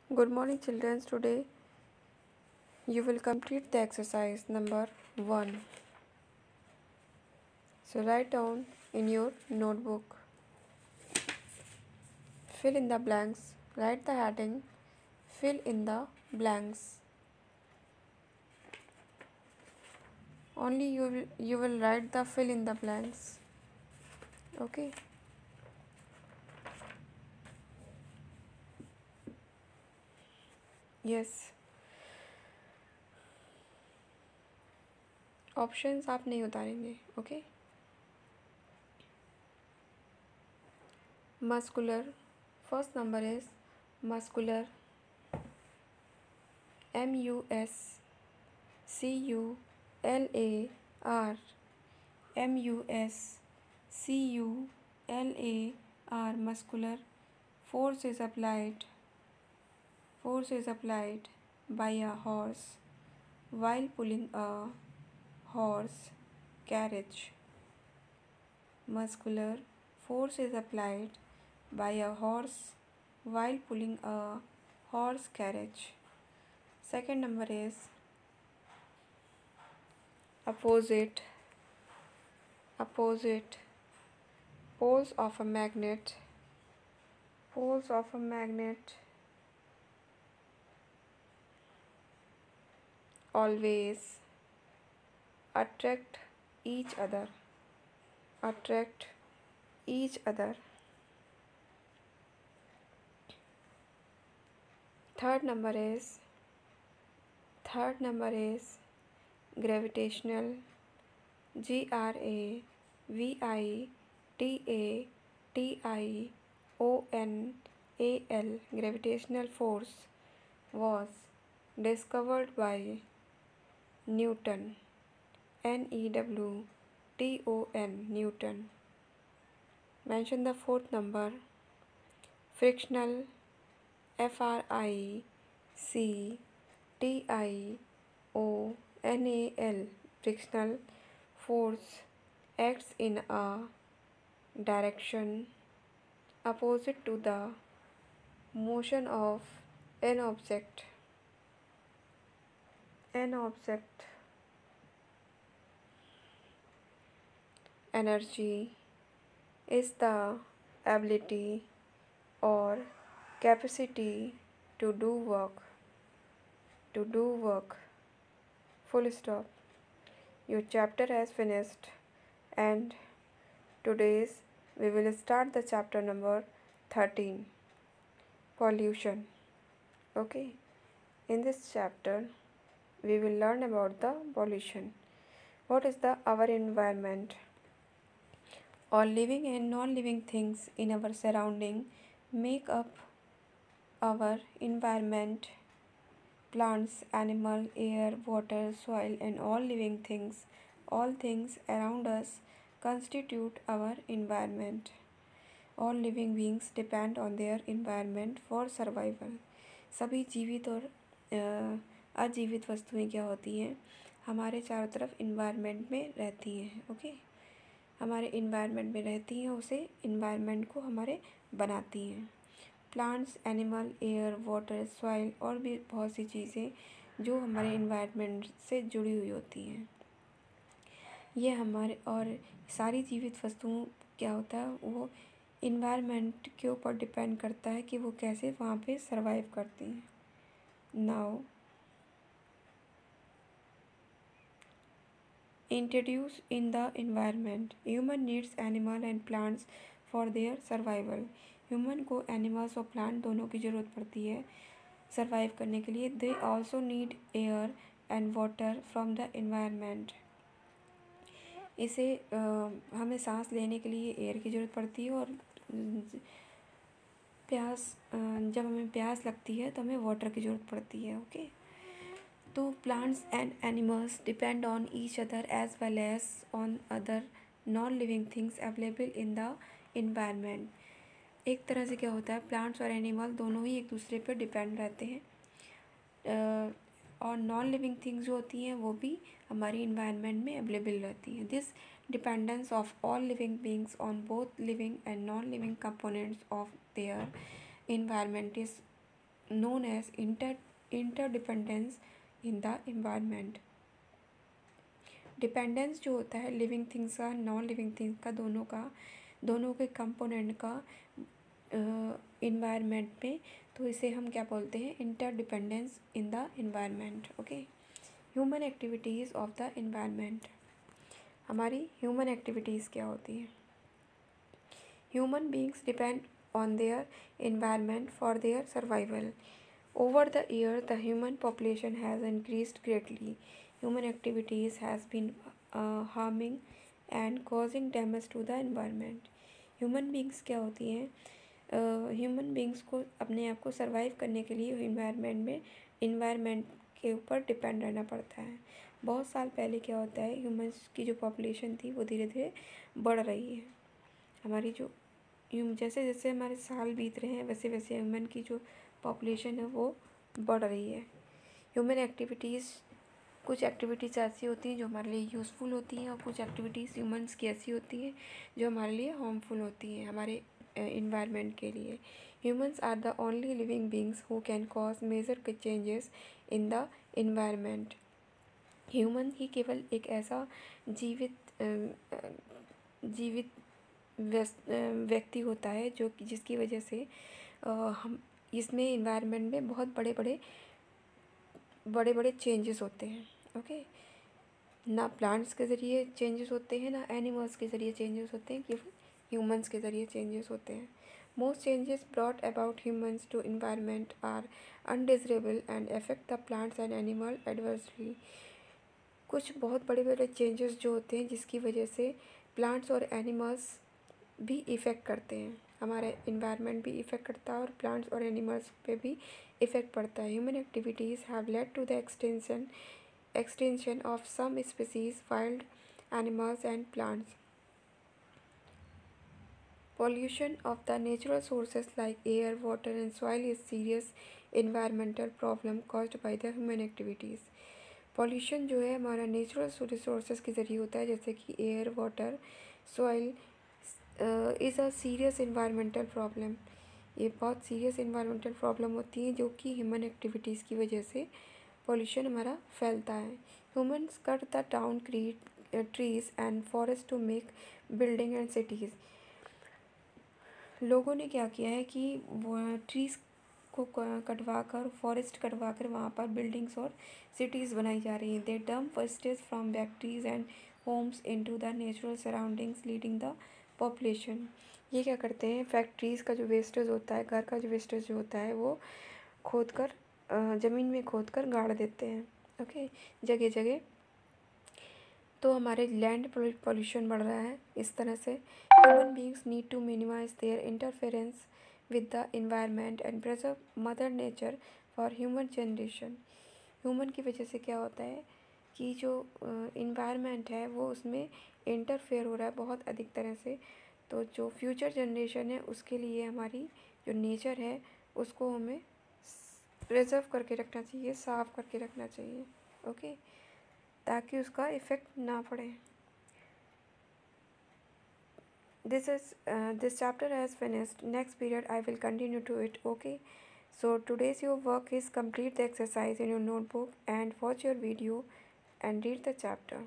Good morning, children. Today you will complete the exercise number 1. So, write down in your notebook. Fill in the blanks. Write the heading. Fill in the blanks. Only you will write the fill in the blanks. Okay. Yes. Options आप नहीं उतारेंगे. Okay. Muscular. First number is muscular. MUSCULAR. MUSCULAR. Muscular. Force is applied. Force is applied by a horse while pulling a horse carriage. Muscular. Force is applied by a horse while pulling a horse carriage. Second number is opposite. Opposite. Poles of a magnet. Poles of a magnet always attract each other. Attract each other. Third number is gravitational. Gravitational. Gravitational force was discovered by Newton. Newton. Mention the fourth number. Frictional. Frictional. Frictional force acts in a direction opposite to the motion of an object. Energy is the ability or capacity to do work. Full stop. Your chapter has finished, and today's we will start the chapter number 13, pollution. Okay. In this chapter we will learn about the pollution. What is our environment? All living and non-living things in our surrounding make up our environment. Plants, animal, air, water, soil, and all living things, all things around us constitute our environment. All living beings depend on their environment for survival. सभी जीवित और अजीवित वस्तुएं क्या होती हैं, हमारे चारों तरफ इन्वायरमेंट में रहती हैं. ओके. हमारे इन्वायरमेंट में रहती हैं, उसे इन्वायरमेंट को हमारे बनाती हैं. Plants, animal, air, water, soil और भी बहुत सी चीज़ें जो हमारे इन्वायरमेंट से जुड़ी हुई होती हैं, ये हमारे और सारी जीवित वस्तुओं क्या होता है, वो इन्वायरमेंट के ऊपर डिपेंड करता है कि वो कैसे वहाँ पे सरवाइव करती हैं. Now introduce in the environment. Human needs animal and plants for their survival. Human को एनिमल्स और प्लांट दोनों की ज़रूरत पड़ती है सर्वाइव करने के लिए. They also need air and water from the environment. इसे हमें सांस लेने के लिए एयर की ज़रूरत पड़ती है और जब हमें प्यास लगती है तो हमें वाटर की ज़रूरत पड़ती है. ओके. तो plants and animals depend on each other as well as on other non-living things available in the environment. एक तरह से क्या होता है, प्लांट्स और एनिमल दोनों ही एक दूसरे पर डिपेंड रहते हैं और नॉन लिविंग थिंग्स जो होती हैं वो भी हमारी इन्वायरमेंट में अवेलेबल रहती हैं. This dependence of all living beings on both living and non living components of their environment is known as interdependence in the environment. Dependence जो होता है लिविंग थिंग्स का, नॉन लिविंग थिंग्स का, दोनों के कंपोनेंट का इन्वायरमेंट में, तो इसे हम क्या बोलते हैं, interdependence in the environment. Okay. Human activities of the environment. हमारी ह्यूमन एक्टिविटीज़ क्या होती हैं. Human beings depend on their environment for their survival. Over the year the human population has increased greatly. Human activities has been harming and causing damage to the environment. Human beings क्या होती हैं, human beings को अपने आप को survive करने के लिए इन्वायरमेंट के ऊपर डिपेंड रहना पड़ता है. बहुत साल पहले क्या होता है, ह्यूमन्स की जो पॉपुलेशन थी वो धीरे धीरे बढ़ रही है. हमारी जो जैसे जैसे हमारे साल बीत रहे हैं वैसे वैसे ह्यूमन की जो पॉपुलेशन है वो बढ़ रही है. ह्यूमन एक्टिविटीज़, कुछ एक्टिविटीज़ ऐसी होती हैं जो हमारे लिए यूज़फुल होती हैं और कुछ एक्टिविटीज़ ह्यूमंस की ऐसी होती हैं जो हमारे लिए हार्मफुल होती हैं हमारे इन्वायरमेंट के लिए. Humans are the only living beings who can cause major changes in the environment. Human ही केवल एक ऐसा जीवित व्यक्ति होता है जो जिसकी वजह से हम इसमें इन्वायरमेंट में बहुत बड़े बड़े चेंजेस होते हैं. ओके. ना प्लांट्स के ज़रिए चेंजेस होते हैं, ना एनिमल्स के ज़रिए चेंजेस होते हैं, केवल ह्यूमंस के ज़रिए चेंजेस होते हैं. Most changes brought about humans to environment are undesirable and affect the plants and animal adversely. कुछ बहुत बड़े बड़े चेंजेस जो होते हैं जिसकी वजह से प्लांट्स और एनिमल्स भी इफ़ेक्ट करते हैं, हमारे इन्वायरमेंट भी इफ़ेक्ट करता है और प्लांट्स और एनिमल्स पे भी इफ़ेक्ट पड़ता है. Human activities have led to the extinction of some species, wild animals and plants. Pollution of the natural sources like air, water and soil is serious environmental problem caused by the human activities. Pollution जो है हमारा natural resources के ज़रिए होता है, जैसे कि air, water, soil, is a serious environmental problem. ये बहुत सीरियस इन्वायरमेंटल प्रॉब्लम होती है जो कि ह्यूमन एक्टिविटीज़ की वजह से पॉल्यूशन हमारा फैलता है. Humans cut the down trees and forest to make building and cities. लोगों ने क्या किया है कि वो ट्रीज़ को कटवा कर, फॉरेस्ट कटवा कर वहाँ पर बिल्डिंग्स और सिटीज़ बनाई जा रही हैं. They dump wastage from factories and homes into the natural surroundings leading the population. ये क्या करते हैं, फैक्ट्रीज़ का जो वेस्टेज होता है, घर का जो वेस्टेज जो होता है वो खोद कर ज़मीन में खोद कर गाड़ देते हैं. ओके. जगह जगह तो हमारे लैंड पॉल्यूशन बढ़ रहा है इस तरह से. Human beings need to minimise their interference with the environment and preserve mother nature for human generation. Human की वजह से क्या होता है कि जो इन्वायरमेंट है वो उसमें इंटरफेयर हो रहा है बहुत अधिक तरह से. तो जो फ्यूचर जनरेशन है उसके लिए हमारी जो नेचर है उसको हमें प्रिजर्व करके रखना चाहिए, साफ़ करके रखना चाहिए. ओके. ताकि उसका इफ़ेक्ट ना पड़े. This chapter has finished. Next period I will continue to it. Okay. So today's your work is complete the exercise in your notebook and watch your video and read the chapter.